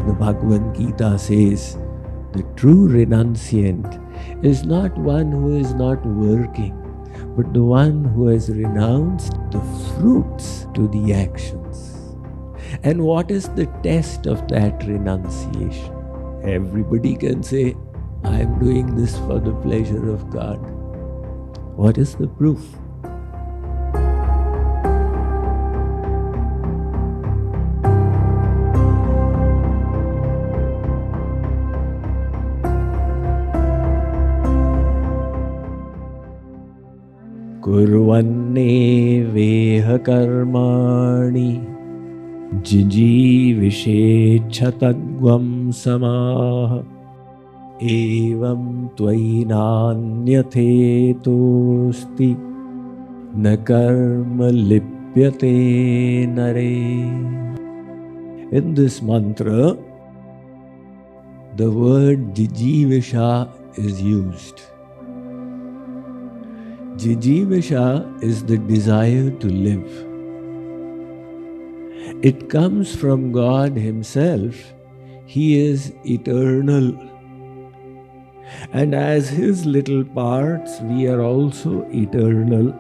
The Bhagavad Gita says, the true renunciant is not one who is not working, but the one who has renounced the fruits to the actions. And what is the test of that renunciation? Everybody can say, I am doing this for the pleasure of God. What is the proof? Kurvanneveha karmani jijivishetchatadvam samaha evam tvainanyatetosti na karma lipyate nare. In this mantra, the word jijivisha is used. Jijivisha is the desire to live. It comes from God Himself. He is eternal. And as His little parts, we are also eternal.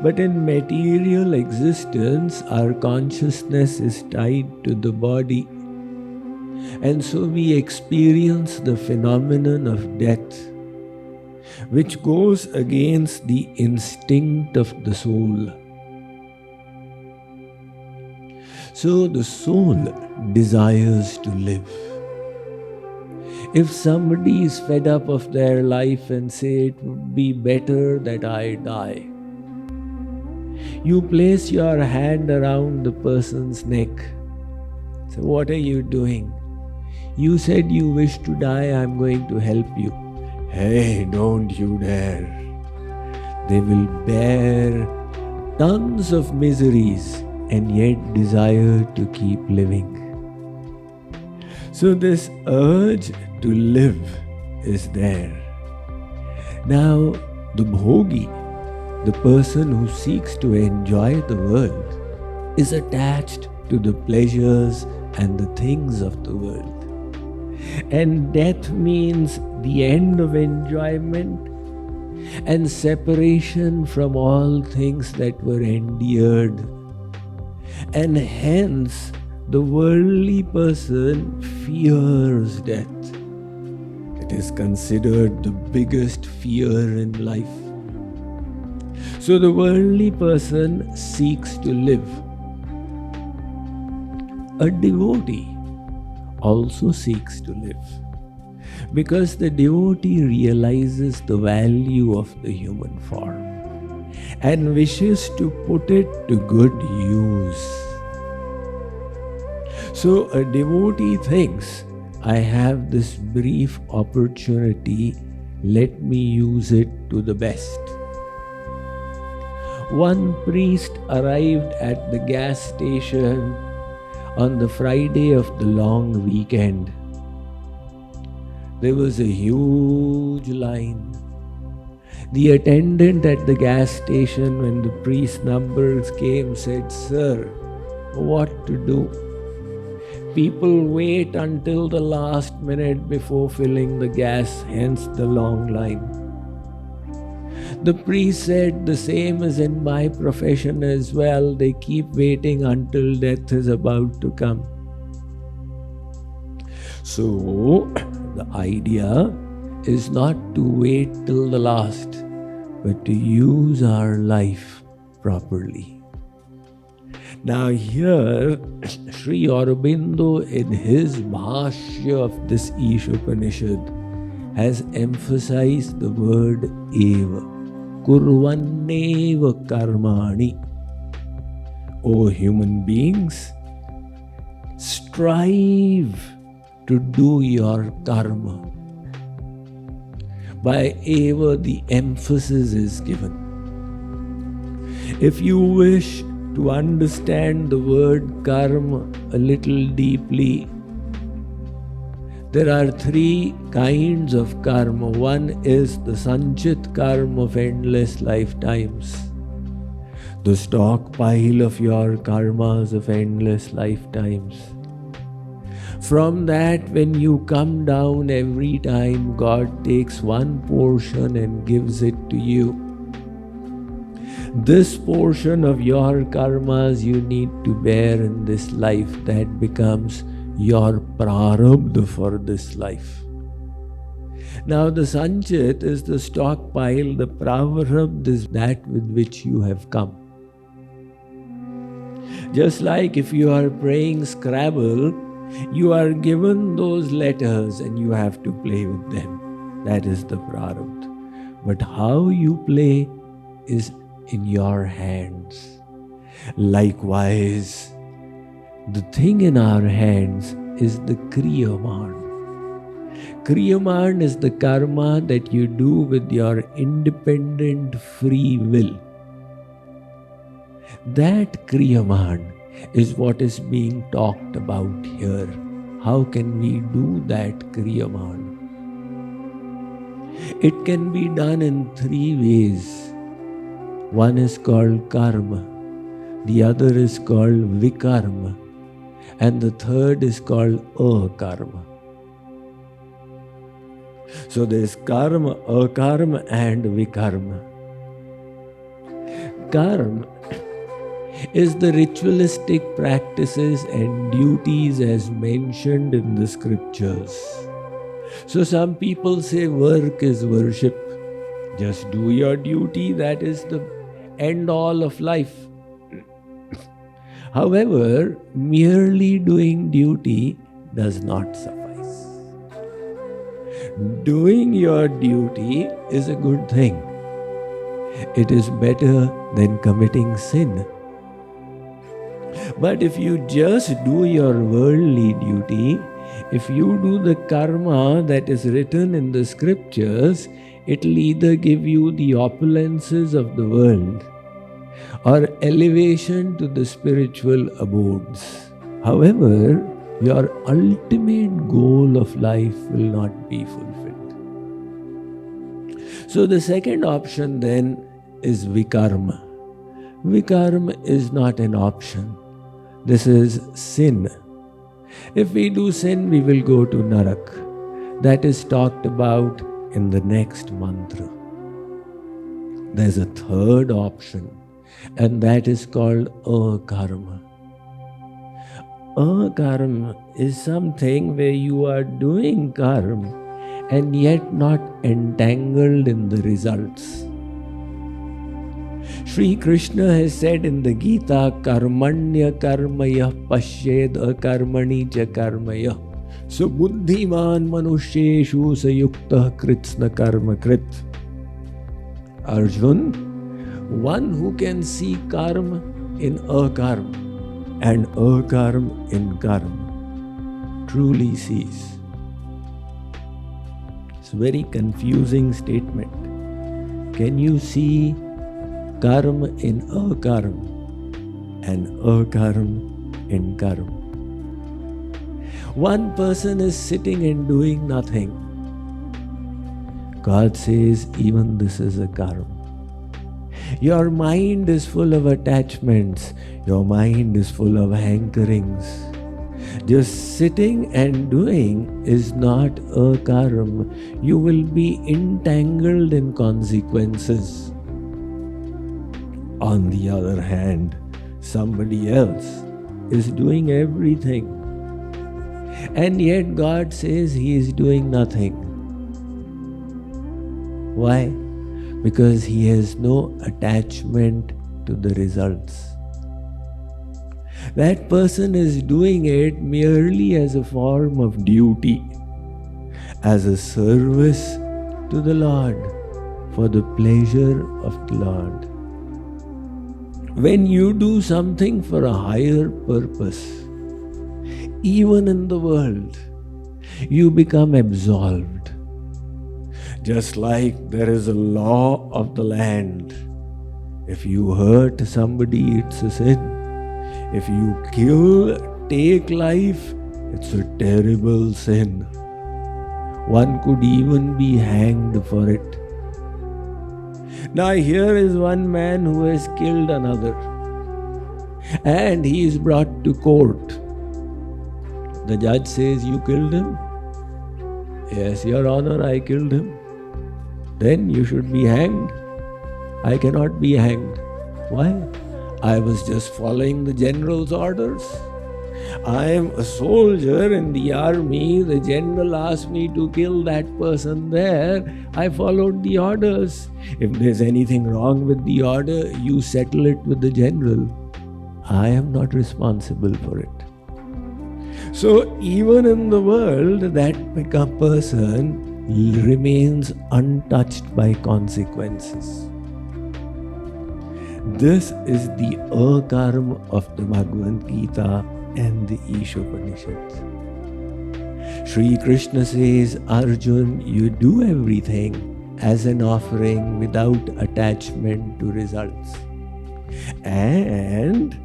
But in material existence, our consciousness is tied to the body. And so we experience the phenomenon of death, which goes against the instinct of the soul. So the soul desires to live. If somebody is fed up of their life and say it would be better that I die, you place your hand around the person's neck. So what are you doing? You said you wish to die, I'm going to help you. Hey, don't you dare. They will bear tons of miseries and yet desire to keep living. So this urge to live is there. Now, the bhogi, the person who seeks to enjoy the world, is attached to the pleasures and the things of the world. And death means the end of enjoyment and separation from all things that were endeared. And hence, the worldly person fears death. It is considered the biggest fear in life. So the worldly person seeks to live. A devotee also seeks to live, because the devotee realizes the value of the human form and wishes to put it to good use. So a devotee thinks, I have this brief opportunity, let me use it to the best. One priest arrived at the gas station on the Friday of the long weekend. There was a huge line. The attendant at the gas station, when the priest's numbers came, said, Sir, what to do? People wait until the last minute before filling the gas, hence the long line. The priest said, the same is in my profession as well. They keep waiting until death is about to come. So, the idea is not to wait till the last, but to use our life properly. Now here, Sri Aurobindo in his Bhashya of this Ishavasya has emphasized the word eva. Kurvanneva karmani. O human beings, strive to do your karma. By eva, the emphasis is given. If you wish to understand the word karma a little deeply, there are three kinds of karma. One is the Sanchit Karma of endless lifetimes, the stockpile of your karmas of endless lifetimes. From that, when you come down every time, God takes one portion and gives it to you. This portion of your karmas you need to bear in this life. That becomes your Prarabdh for this life. Now the Sanchit is the stockpile, the Prarabdh is that with which you have come. Just like if you are playing Scrabble, you are given those letters and you have to play with them. That is the Prarabdh. But how you play is in your hands. Likewise, the thing in our hands is the Kriyaman. Kriyaman is the karma that you do with your independent free will. That Kriyaman is what is being talked about here. How can we do that Kriyaman? It can be done in three ways. One is called karma, the other is called Vikarma, and the third is called Akarma. So there is karma, Akarma and Vikarma. Karma is the ritualistic practices and duties as mentioned in the scriptures. So some people say work is worship. Just do your duty, that is the end all of life. However, merely doing duty does not suffice. Doing your duty is a good thing. It is better than committing sin. But if you just do your worldly duty, if you do the karma that is written in the scriptures, it will either give you the opulences of the world or elevation to the spiritual abodes. However, your ultimate goal of life will not be fulfilled. So the second option then is Vikarma. Vikarma is not an option. This is sin. If we do sin, we will go to Narak. That is talked about in the next mantra. There's a third option, and that is called Akarma. Akarma is something where you are doing karma and yet not entangled in the results. Shree Krishna has said in the Gita, Karmanya karmaya pashyed akarmani cha karmaya. So buddhiman manusheshu sayukta kritsna karma krit. Arjun, one who can see karma in akarma and akarma in karma truly sees. It's a very confusing statement. Can you see karma in akarma and akarma in karma? One person is sitting and doing nothing. God says, even this is a karma. Your mind is full of attachments. Your mind is full of hankerings. Just sitting and doing is not a karma. You will be entangled in consequences. On the other hand, somebody else is doing everything. And yet God says he is doing nothing. Why? Because he has no attachment to the results. That person is doing it merely as a form of duty, as a service to the Lord, for the pleasure of the Lord. When you do something for a higher purpose, even in the world, you become absolved. Just like there is a law of the land. If you hurt somebody, it's a sin. If you kill, take life, it's a terrible sin. One could even be hanged for it. Now here is one man who has killed another, and he is brought to court. The judge says, you killed him? Yes, Your Honor, I killed him. Then you should be hanged. I cannot be hanged. Why? I was just following the general's orders. I am a soldier in the army. The general asked me to kill that person there. I followed the orders. If there's anything wrong with the order, you settle it with the general. I am not responsible for it. So even in the world, that person remains untouched by consequences. This is the Akarma of the Bhagavad Gita and the Ishavasya. Shree Krishna says, Arjun, you do everything as an offering without attachment to results. And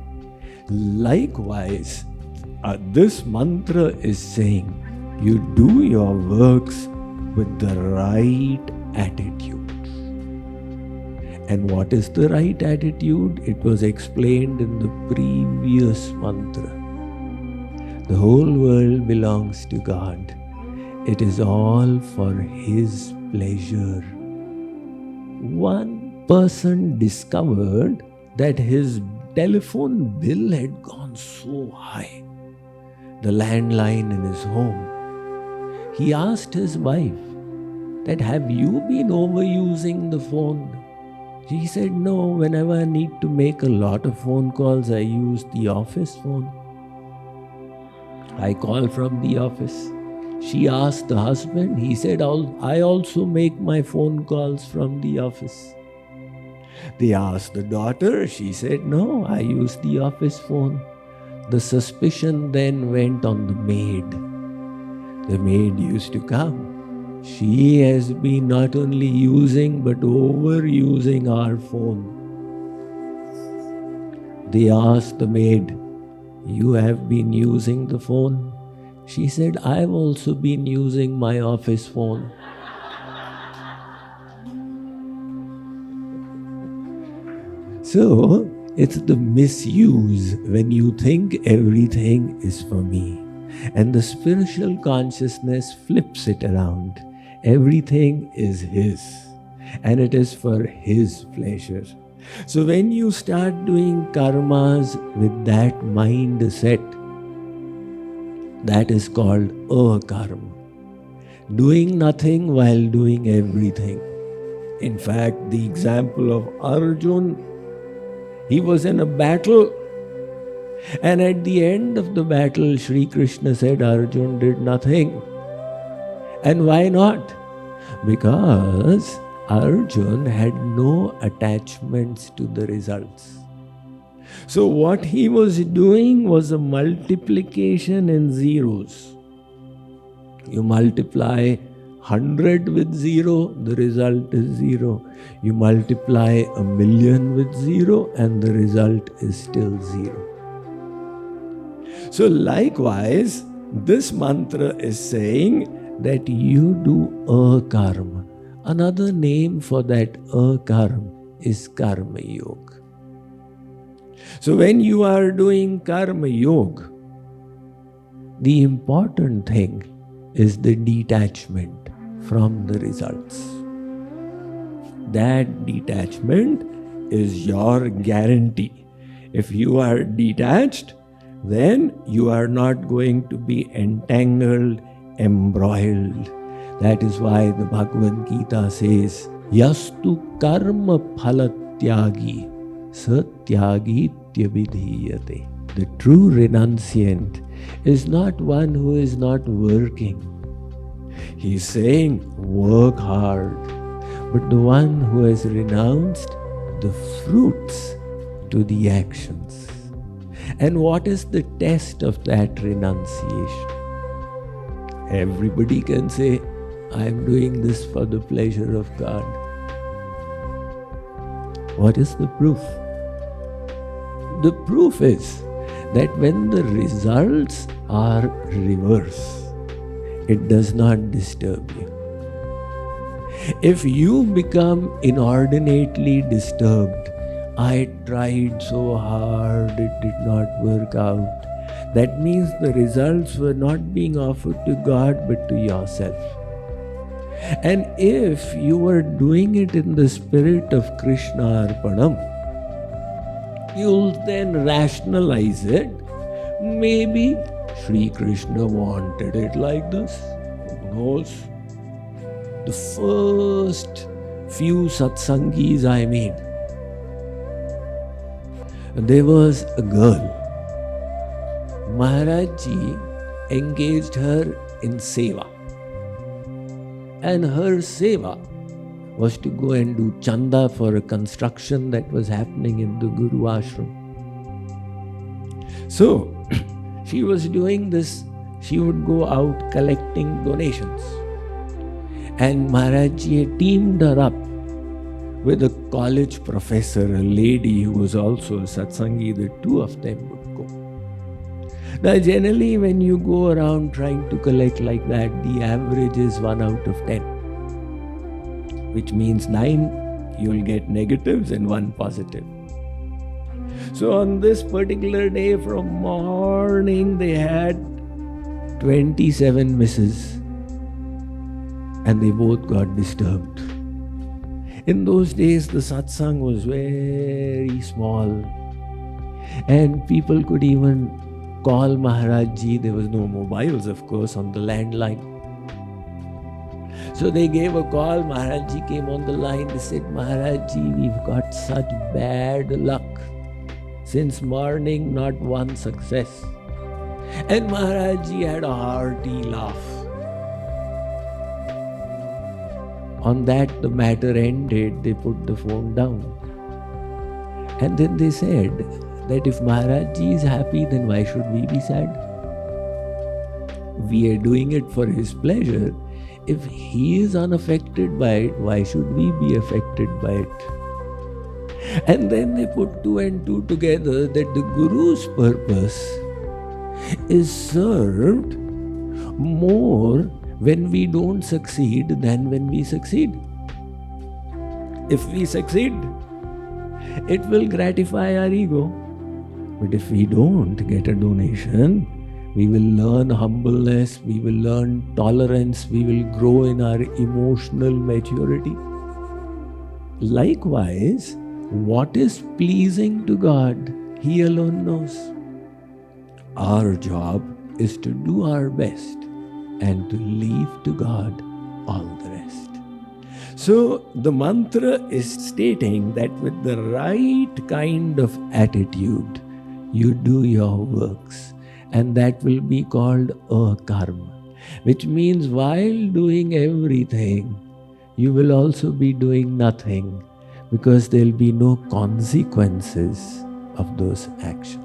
likewise, this mantra is saying, you do your works with the right attitude. And what is the right attitude? It was explained in the previous mantra. The whole world belongs to God. It is all for His pleasure. One person discovered that his telephone bill had gone so high, the landline in his home. He asked his wife that, have you been overusing the phone? She said, no, whenever I need to make a lot of phone calls, I use the office phone. I call from the office. She asked the husband. He said, I also make my phone calls from the office. They asked the daughter. She said, no, I use the office phone. The suspicion then went on the maid. The maid used to come. She has been not only using but overusing our phone. They asked the maid, you have been using the phone? She said, I've also been using my office phone. So, it's the misuse when you think everything is for me. And the spiritual consciousness flips it around. Everything is His, and it is for His pleasure. So when you start doing karmas with that mindset, that is called Akarma. Doing nothing while doing everything. In fact, the example of Arjun, he was in a battle, and at the end of the battle, Shree Krishna said Arjun did nothing. And why not? Because Arjun had no attachments to the results. So what he was doing was a multiplication in zeros. You multiply 100 with 0, the result is 0. You multiply 1,000,000 with 0 and the result is still 0. So likewise, this mantra is saying that you do Akarma. Another name for that Akarma is Karma Yoga. So when you are doing Karma Yoga, the important thing is the detachment from the results. That detachment is your guarantee. If you are detached, then you are not going to be entangled, embroiled. That is why the Bhagavad Gita says, Yastu karma phalatyagi satyagitya vidhiyate. The true renunciant is not one who is not working. He is saying, work hard. But the one who has renounced the fruits to the actions. And what is the test of that renunciation? Everybody can say, I am doing this for the pleasure of God. What is the proof? The proof is that when the results are reverse, it does not disturb you. If you become inordinately disturbed, I tried so hard, it did not work out. That means the results were not being offered to God but to yourself. And if you were doing it in the spirit of Krishna Arpanam, you'll then rationalize it. Maybe Shree Krishna wanted it like this. Who knows? The first few satsangis I made, there was a girl. Maharajji engaged her in seva. And her seva was to go and do chanda for a construction that was happening in the Guru Ashram. So, she was doing this. She would go out collecting donations. And Maharajji had teamed her up with a college professor, a lady who was also a satsangi. The two of them would go. Now, generally, when you go around trying to collect like that, the average is 1 out of 10, which means 9 you'll get negatives and 1 positive. So on this particular day, from morning, they had 27 misses, and they both got disturbed. In those days, the satsang was very small, and people could even call Maharajji. There was no mobiles, of course, on the landline. So they gave a call. Maharajji came on the line. They said, Maharajji, we've got such bad luck. Since morning, not one success. And Maharajji had a hearty laugh. On that, the matter ended. They put the phone down. And then they said that if Maharajji is happy, then why should we be sad? We are doing it for his pleasure. If he is unaffected by it, why should we be affected by it? And then they put 2 and 2 together, that the Guru's purpose is served more when we don't succeed than when we succeed. If we succeed, it will gratify our ego. But if we don't get a donation, we will learn humbleness, we will learn tolerance, we will grow in our emotional maturity. Likewise, what is pleasing to God, He alone knows. Our job is to do our best and to leave to God all the rest. So the mantra is stating that with the right kind of attitude, you do your works, and that will be called Akarma, which means while doing everything, you will also be doing nothing, because there will be no consequences of those actions.